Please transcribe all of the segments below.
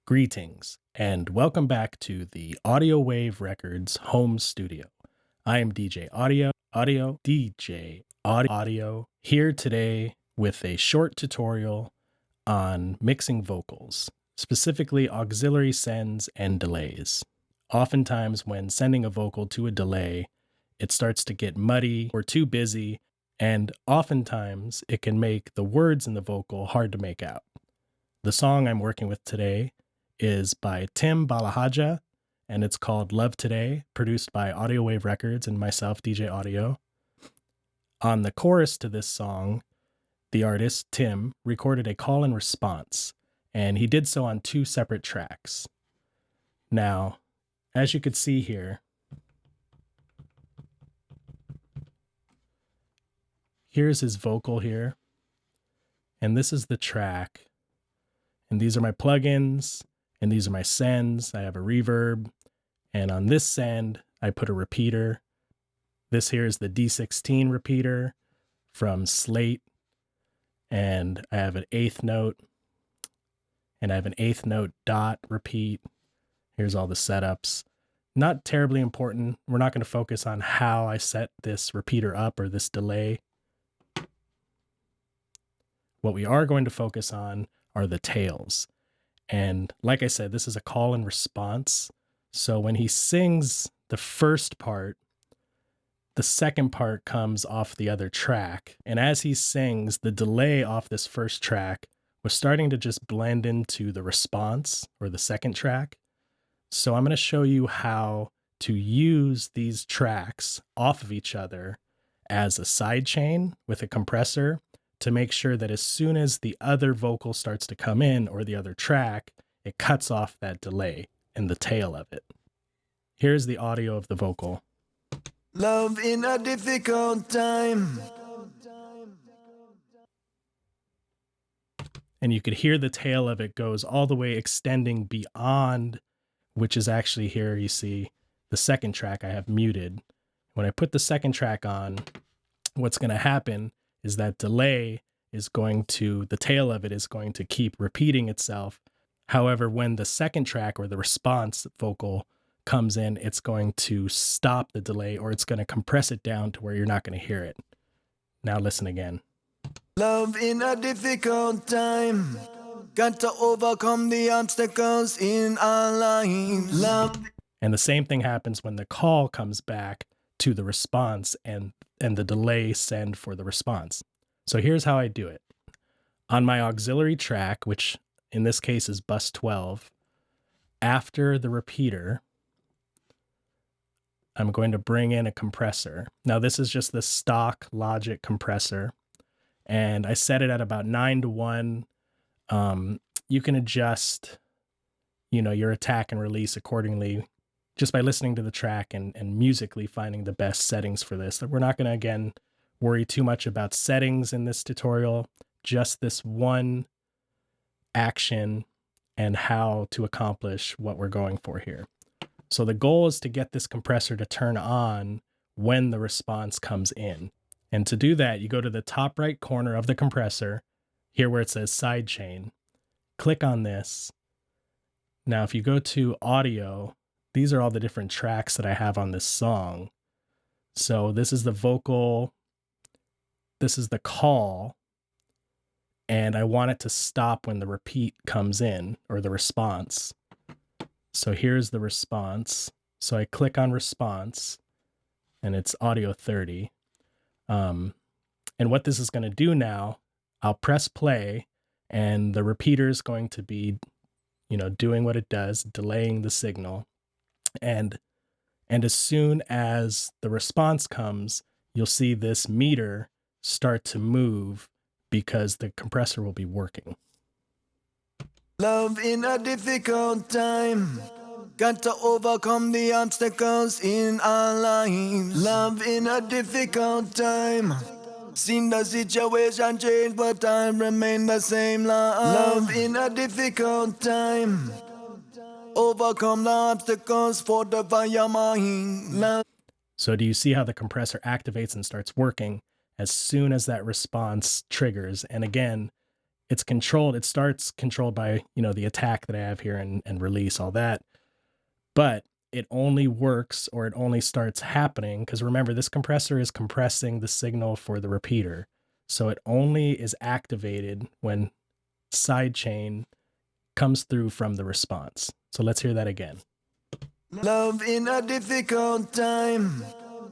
Greetings, and welcome back to the Oddiowave Records home studio. I am DJ Audio, here today with a short tutorial on mixing vocals, specifically auxiliary sends and delays. Oftentimes when sending a vocal to a delay, it starts to get muddy or too busy, and oftentimes it can make the words in the vocal hard to make out. The song I'm working with today is by Tim Balahaja, and it's called Love Today, produced by Oddiowave Records and myself, DJ Audio. On the chorus to this song, the artist, Tim, recorded a call and response, and he did so on two separate tracks. Now, as you could see here, here's his vocal here, and this is the track, and these are my plugins, and these are my sends. I have a reverb, and on this send, I put a repeater. This here is the D16 repeater from Slate, and I have an eighth note, and I have an eighth note dot repeat. Here's all the setups. Not terribly important. We're not going to focus on how I set this repeater up or this delay. What we are going to focus on are the tails. And like I said, this is a call and response. So when he sings the first part, the second part comes off the other track. And as he sings, the delay off this first track was starting to just blend into the response or the second track. So I'm going to show you how to use these tracks off of each other as a sidechain with a compressor to make sure that as soon as the other vocal starts to come in or the other track, it cuts off that delay in the tail of it. Here's the audio of the vocal. Love in a difficult time. And you could hear the tail of it goes all the way extending beyond, which is actually here you see the second track I have muted. When I put the second track on, what's going to happen is that delay is going to, the tail of it is going to keep repeating itself. However, when the second track or the response vocal comes in, it's going to stop the delay or it's going to compress it down to where you're not going to hear it. Now listen again. Love in a difficult time. Got to overcome the obstacles in our life. Love. And the same thing happens when the call comes back to the response and the delay send for the response. So here's how I do it. On my auxiliary track, which in this case is bus 12, after the repeater, I'm going to bring in a compressor. Now this is just the stock Logic compressor, and I set it at about 9-to-1. You can adjust, your attack and release accordingly just by listening to the track and musically finding the best settings for this. We're not going to, again, worry too much about settings in this tutorial, just this one action and how to accomplish what we're going for here. So the goal is to get this compressor to turn on when the response comes in. And to do that, you go to the top right corner of the compressor, here where it says sidechain, click on this. Now, if you go to audio, these are all the different tracks that I have on this song. So this is the vocal, this is the call, and I want it to stop when the repeat comes in, or the response. So here's the response. So I click on response, and it's audio 30. And what this is going to do now, I'll press play, and the repeater is going to be, doing what it does, delaying the signal. And as soon as the response comes, you'll see this meter start to move because the compressor will be working. Love in a difficult time. Got to overcome the obstacles in our lives. Love in a difficult time. Seen the situation change, but I remain the same. Love in a difficult time. Overcome the obstacles, fortify your mind. Love. So do you see how the compressor activates and starts working as soon as that response triggers? And again, it's controlled. It starts controlled by, the attack that I have here and release, all that. But it only works, or it only starts happening, because remember, this compressor is compressing the signal for the repeater. So it only is activated when sidechain comes through from the response. So let's hear that again. Love in a difficult time.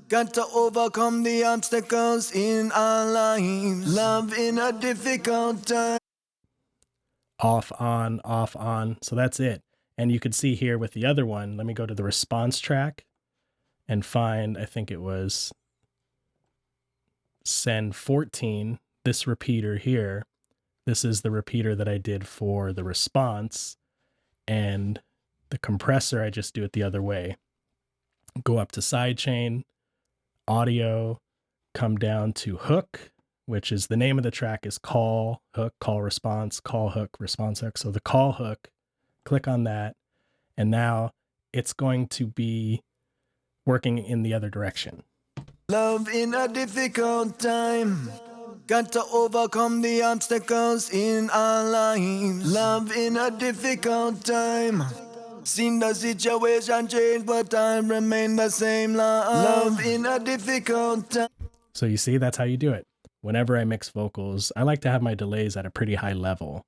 Got to overcome the obstacles in our lives. Love in a difficult time. Off, on, off, on. So that's it. And you could see here with the other one, let me go to the response track and find, I think it was send 14, this repeater here. This is the repeater that I did for the response, and the compressor, I just do it the other way. Go up to sidechain, audio, come down to hook, which is the name of the track is call, hook, call, response, call, hook, response, hook. So the call hook, click on that, and now it's going to be working in the other direction. Love in a difficult time. Got to overcome the obstacles in our lives. Love in a difficult time. Seen the situation change, but I remain the same. Love in a difficult time. So you see, that's how you do it. Whenever I mix vocals, I like to have my delays at a pretty high level.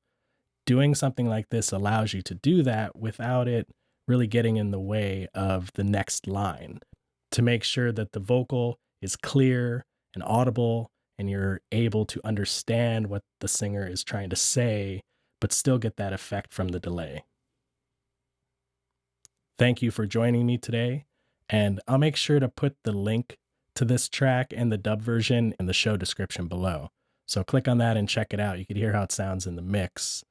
Doing something like this allows you to do that without it really getting in the way of the next line, to make sure that the vocal is clear and audible and you're able to understand what the singer is trying to say, but still get that effect from the delay. Thank you for joining me today, and I'll make sure to put the link to this track and the dub version in the show description below. So click on that and check it out. You can hear how it sounds in the mix.